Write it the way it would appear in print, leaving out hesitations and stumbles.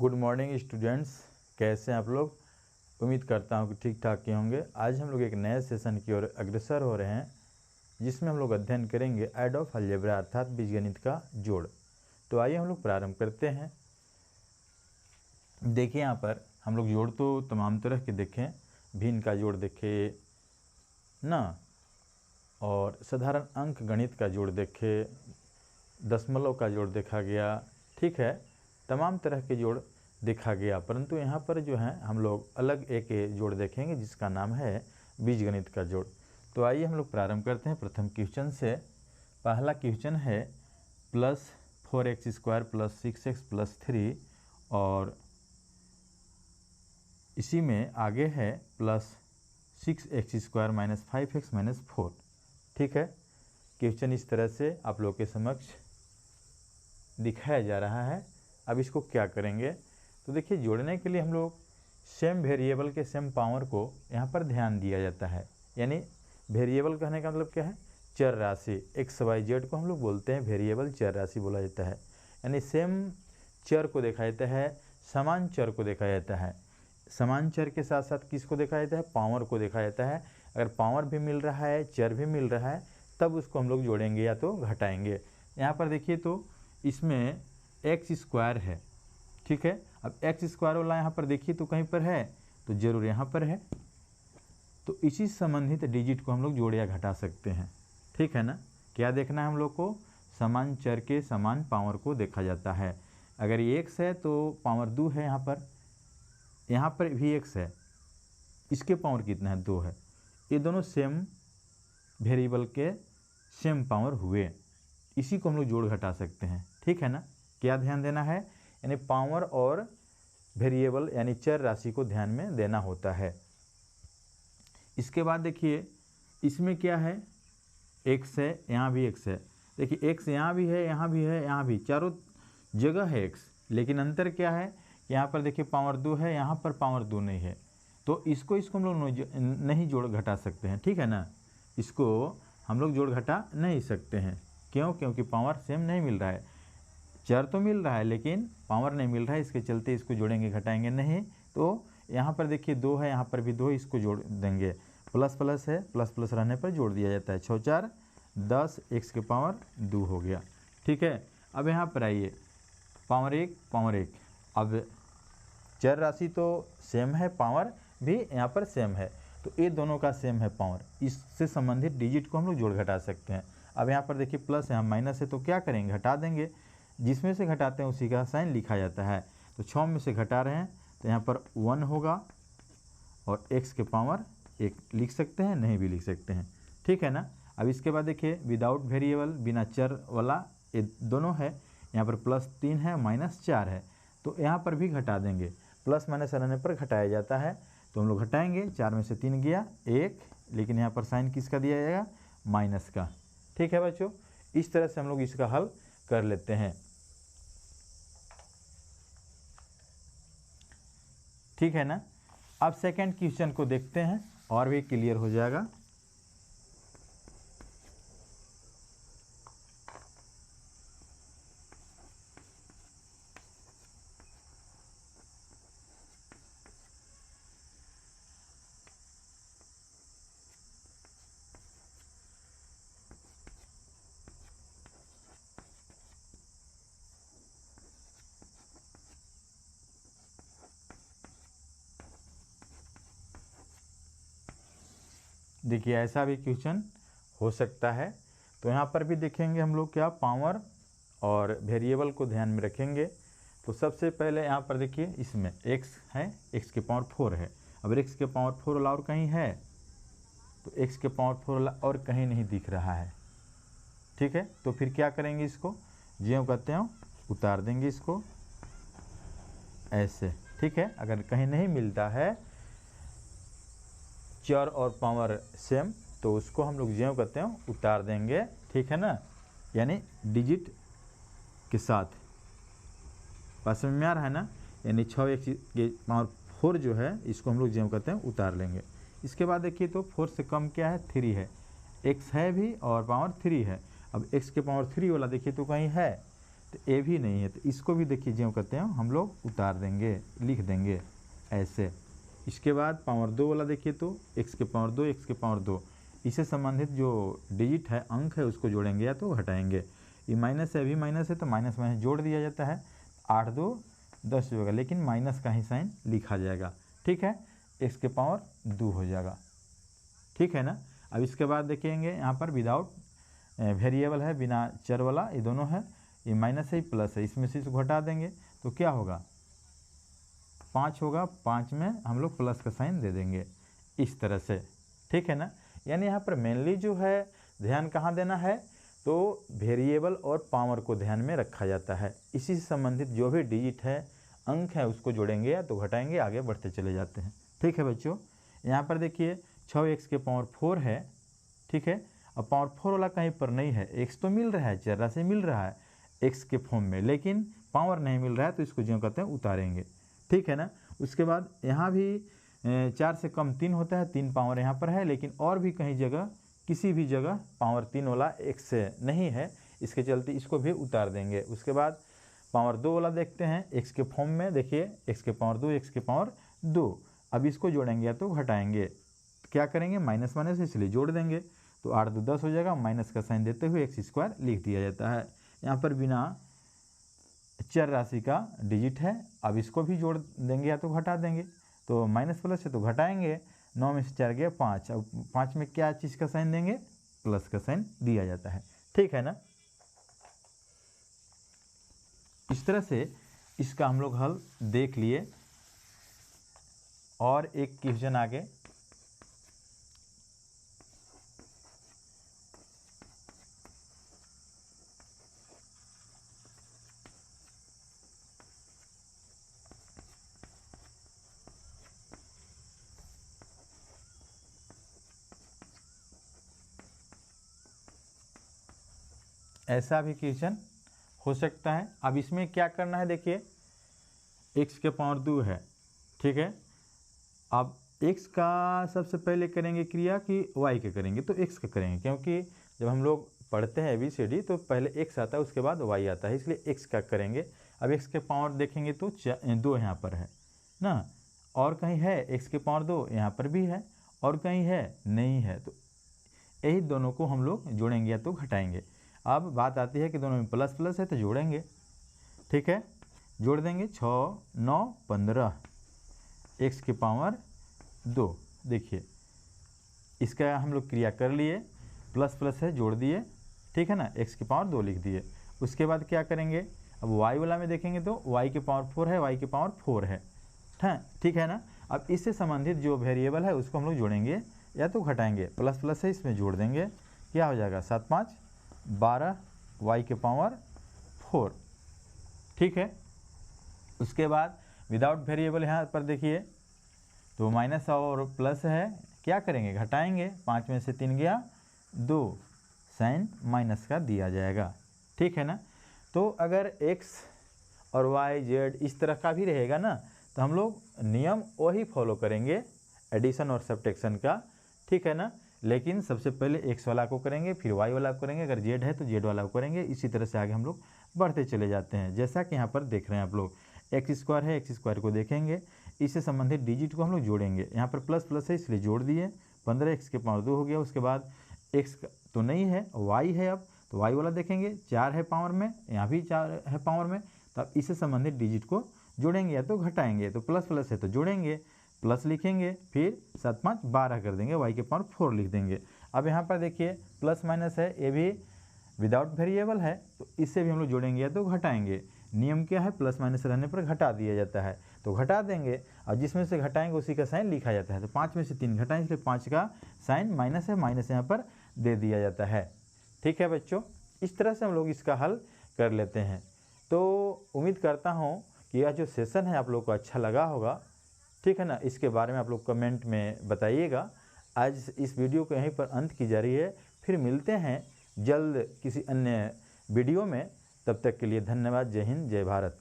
Good morning students, कैसे हैं आप लोग। उम्मीद करता हूं कि ठीक ठाक ही होंगे। आज हम लोग एक नए सेशन की ओर अग्रसर हो रहे हैं जिसमें हम लोग अध्ययन करेंगे ऐड ऑफ अलजेब्रा अर्थात बीजगणित का जोड़। तो आइए हम लोग प्रारंभ करते हैं। देखिए यहाँ पर हम लोग जोड़ तो तमाम तरह के देखें, भिन्न का जोड़ देखे ना, और साधारण अंक गणित का जोड़ देखे, दशमलव का जोड़ देखा गया, ठीक है, तमाम तरह के जोड़ देखा गया। परंतु यहाँ पर जो है हम लोग अलग एक जोड़ देखेंगे जिसका नाम है बीजगणित का जोड़। तो आइए हम लोग प्रारंभ करते हैं प्रथम क्वेश्चन से। पहला क्वेश्चन है +4x² + 6x + 3 और इसी में आगे है +6x² - 5x - 4। ठीक है, क्वेश्चन इस तरह से आप लोग के समक्ष दिखाया जा रहा है। अब इसको क्या करेंगे, तो देखिए जोड़ने के लिए हम लोग सेम वेरिएबल के सेम पावर को यहाँ पर ध्यान दिया जाता है। यानी वेरिएबल कहने का मतलब क्या है, चर राशि। एक्स वाई जेड को हम लोग बोलते हैं वेरिएबल, चर राशि बोला जाता है। यानी सेम चर को देखा जाता है, समान चर को देखा जाता है। समान चर के साथ साथ किसको देखा जाता है, पावर को देखा जाता है। अगर पावर भी मिल रहा है, चर भी मिल रहा है, तब उसको हम लोग जोड़ेंगे या तो घटाएंगे। यहाँ पर देखिए तो इसमें x² है, ठीक है। अब x² वाला यहाँ पर देखिए तो कहीं पर है, तो जरूर यहाँ पर है। तो इसी संबंधित डिजिट को हम लोग जोड़ या घटा सकते हैं, ठीक है ना। क्या देखना है हम लोग को, समान चर के समान पावर को देखा जाता है। अगर ये x है तो पावर 2 है, यहाँ पर भी x है, इसके पावर कितना है, 2 है। ये दोनों सेम वेरिएबल के सेम पावर हुए, इसी को हम लोग जोड़ घटा सकते हैं, ठीक है ना। क्या ध्यान देना है, यानी पावर और वेरिएबल यानी चर राशि को ध्यान में देना होता है। इसके बाद देखिए इसमें क्या है, x है, यहाँ भी x है। देखिए x यहाँ भी है, यहाँ भी है, यहाँ भी, चारों जगह है x। लेकिन अंतर क्या है, यहाँ पर देखिए पावर 2 है, यहाँ पर पावर 2 नहीं है। तो इसको हम लोग नहीं जोड़ घटा सकते हैं, ठीक है ना। इसको हम लोग जोड़ घटा नहीं सकते हैं। क्यों, क्योंकि पावर सेम नहीं मिल रहा है। चर तो मिल रहा है लेकिन पावर नहीं मिल रहा है, इसके चलते इसको जोड़ेंगे घटाएंगे नहीं। तो यहाँ पर देखिए 2 है, यहाँ पर भी 2, इसको जोड़ देंगे। प्लस प्लस है, प्लस प्लस रहने पर जोड़ दिया जाता है। 6 × 4 = 10, x के पावर 2 हो गया, ठीक है। अब यहाँ पर आइए, पावर 1। अब चर राशि तो सेम है, पावर भी यहाँ पर सेम है, तो ये दोनों का सेम है पावर। इससे संबंधित डिजिट को हम लोग जोड़ घटा सकते हैं। अब यहाँ पर देखिए प्लस है, यहाँ माइनस है, तो क्या करेंगे, घटा देंगे। जिसमें से घटाते हैं उसी का साइन लिखा जाता है। तो 6 में से घटा रहे हैं तो यहाँ पर 1 होगा और x के पावर 1 लिख सकते हैं, नहीं भी लिख सकते हैं, ठीक है ना। अब इसके बाद देखिए विदाउट वेरिएबल, बिना चर वाला, ये दोनों है। यहाँ पर +3 है, -4 है, तो यहाँ पर भी घटा देंगे। प्लस माइनस रहने पर घटाया जाता है, तो हम लोग घटाएंगे। 4 में से 3 गया 1, लेकिन यहाँ पर साइन किसका दिया जाएगा, माइनस का, ठीक है बच्चों। इस तरह से हम लोग इसका हल कर लेते हैं, ठीक है ना। अब सेकंड क्वेश्चन को देखते हैं और भी क्लियर हो जाएगा। देखिए ऐसा भी क्वेश्चन हो सकता है। तो यहाँ पर भी देखेंगे हम लोग क्या, पावर और वेरिएबल को ध्यान में रखेंगे। तो सबसे पहले यहाँ पर देखिए इसमें x है, x के पावर 4 है। अब x के पावर 4 वाला और कहीं है, तो x के पावर 4 वाला और कहीं नहीं दिख रहा है, ठीक है। तो फिर क्या करेंगे, इसको ज्यों कहते हैं उतार देंगे इसको ऐसे, ठीक है। अगर कहीं नहीं मिलता है चर और पावर सेम, तो उसको हम लोग ज्यों कहते हैं उतार देंगे, ठीक है ना। यानी डिजिट के साथ, पास में आ रहा है ना, यानी 6x के पावर 4 जो है, इसको हम लोग ज्यों कहते हैं उतार लेंगे। इसके बाद देखिए तो 4 से कम क्या है, 3 है, x है भी और पावर 3 है। अब x के पावर 3 वाला देखिए तो कहीं है, तो ए भी नहीं है, तो इसको भी देखिए जो कहते हैं हम लोग उतार देंगे, लिख देंगे ऐसे। इसके बाद पावर 2 वाला देखिए तो x के पावर 2 x के पावर 2, इससे संबंधित जो डिजिट है, अंक है, उसको जोड़ेंगे या तो घटाएंगे। ये माइनस है, अभी माइनस है तो माइनस माइनस जोड़ दिया जाता है, 8 2 10 होगा, लेकिन माइनस का ही साइन लिखा जाएगा। ठीक है, x के पावर 2 हो जाएगा। ठीक है ना। अब इसके बाद देखेंगे यहाँ पर विदाउट वेरिएबल है, बिना चर वाला, ये दोनों है, ये माइनस है प्लस है, इसमें से इसको घटा देंगे तो क्या होगा 5 होगा, 5 में हम लोग प्लस का साइन दे देंगे इस तरह से। ठीक है ना। यानी यहाँ पर मेनली जो है ध्यान कहाँ देना है, तो वेरिएबल और पावर को ध्यान में रखा जाता है। इसी से संबंधित जो भी डिजिट है, अंक है, उसको जोड़ेंगे या तो घटाएंगे, आगे बढ़ते चले जाते हैं। ठीक है बच्चों, यहाँ पर देखिए 6x के पावर 4 है। ठीक है, अब पावर 4 वाला कहीं पर नहीं है, x तो मिल रहा है, चर राशि मिल रहा है x के फॉर्म में, लेकिन पावर नहीं मिल रहा है, तो इसको जो कहते हैं उतारेंगे। ठीक है ना। उसके बाद यहाँ भी 4 से कम 3 होता है, 3 पावर यहाँ पर है, लेकिन और भी कहीं जगह, किसी भी जगह पावर 3 वाला x से नहीं है, इसके चलते इसको भी उतार देंगे। उसके बाद पावर 2 वाला देखते हैं x के फॉर्म में, देखिए x के पावर 2 x के पावर 2, अब इसको जोड़ेंगे या तो घटाएंगे, क्या करेंगे माइनस माइनस इसलिए जोड़ देंगे, तो 8 2 10 हो जाएगा, माइनस का साइन देते हुए x² लिख दिया जाता है। यहाँ पर बिना चर राशि का डिजिट है, अब इसको भी जोड़ देंगे या तो घटा देंगे, तो माइनस प्लस है तो घटाएंगे, 9 में से 4 गया 5, अब 5 में क्या चीज़ का साइन देंगे, प्लस का साइन दिया जाता है। ठीक है ना। इस तरह से इसका हम लोग हल देख लिए। और एक क्वेश्चन आगे, ऐसा भी क्वेश्चन हो सकता है। अब इसमें क्या करना है, देखिए x के पावर 2 है। ठीक है, अब x का सबसे पहले करेंगे क्रिया कि y के करेंगे, तो x का करेंगे, क्योंकि जब हम लोग पढ़ते हैं ABCD तो पहले x आता है, उसके बाद y आता है, इसलिए x का करेंगे। अब x के पावर देखेंगे तो 2 यहाँ पर है ना, और कहीं है x के पावर 2, यहाँ पर भी है, और कहीं है नहीं है, तो यही दोनों को हम लोग जोड़ेंगे या तो घटाएंगे। अब बात आती है कि दोनों में प्लस प्लस है तो जोड़ेंगे। ठीक है, जोड़ देंगे, 6 9 15 x के पावर 2, देखिए इसका हम लोग क्रिया कर लिए, प्लस प्लस है जोड़ दिए। ठीक है ना, x के पावर 2 लिख दिए। उसके बाद क्या करेंगे, अब y वाला में देखेंगे तो y के पावर 4 है, y के पावर 4 है। ठीक है ना। अब इससे संबंधित जो वेरिएबल है उसको हम लोग जोड़ेंगे या तो घटाएंगे, प्लस प्लस है इसमें जोड़ देंगे, क्या हो जाएगा 7 5 12 y के पावर 4। ठीक है, उसके बाद विदाउट वेरिएबल यहाँ पर देखिए तो माइनस और प्लस है, क्या करेंगे घटाएंगे, 5 में से 3 गया 2, साइन माइनस का दिया जाएगा। ठीक है ना। तो अगर x और y z इस तरह का भी रहेगा ना, तो हम लोग नियम वही फॉलो करेंगे एडिशन और सब्ट्रैक्शन का। ठीक है ना, लेकिन सबसे पहले x वाला को करेंगे, फिर y वाला को करेंगे, अगर z है तो z वाला को करेंगे, इसी तरह से आगे हम लोग बढ़ते चले जाते हैं। जैसा कि यहाँ पर देख रहे हैं आप लोग, x² है, x² को देखेंगे, इससे संबंधित डिजिट को हम लोग जोड़ेंगे। यहाँ पर प्लस प्लस है इसलिए जोड़ दिए, 15 x के पावर 2 हो गया। उसके बाद x तो नहीं है, y है, अब तो y वाला देखेंगे, 4 है पावर में, यहाँ भी 4 है पावर में, तो अब इससे संबंधित डिजिट को जोड़ेंगे या तो घटाएंगे, तो प्लस प्लस है तो जोड़ेंगे, प्लस लिखेंगे, फिर 7 5 12 कर देंगे, y के पावर 4 लिख देंगे। अब यहाँ पर देखिए प्लस माइनस है, ये भी विदाउट वेरिएबल है, तो इससे भी हम लोग जोड़ेंगे या तो घटाएंगे। नियम क्या है, प्लस माइनस रहने पर घटा दिया जाता है, तो घटा देंगे, और जिसमें से घटाएंगे उसी का साइन लिखा जाता है। तो 5 में से 3 घटाएं, इसलिए 5 का साइन माइनस है, माइनस यहाँ पर दे दिया जाता है। ठीक है बच्चों, इस तरह से हम लोग इसका हल कर लेते हैं। तो उम्मीद करता हूँ कि यह जो सेशन है आप लोग को अच्छा लगा होगा। ठीक है ना, इसके बारे में आप लोग कमेंट में बताइएगा। आज इस वीडियो को यहीं पर अंत की जा रही है, फिर मिलते हैं जल्द किसी अन्य वीडियो में। तब तक के लिए धन्यवाद। जय हिंद, जय भारत।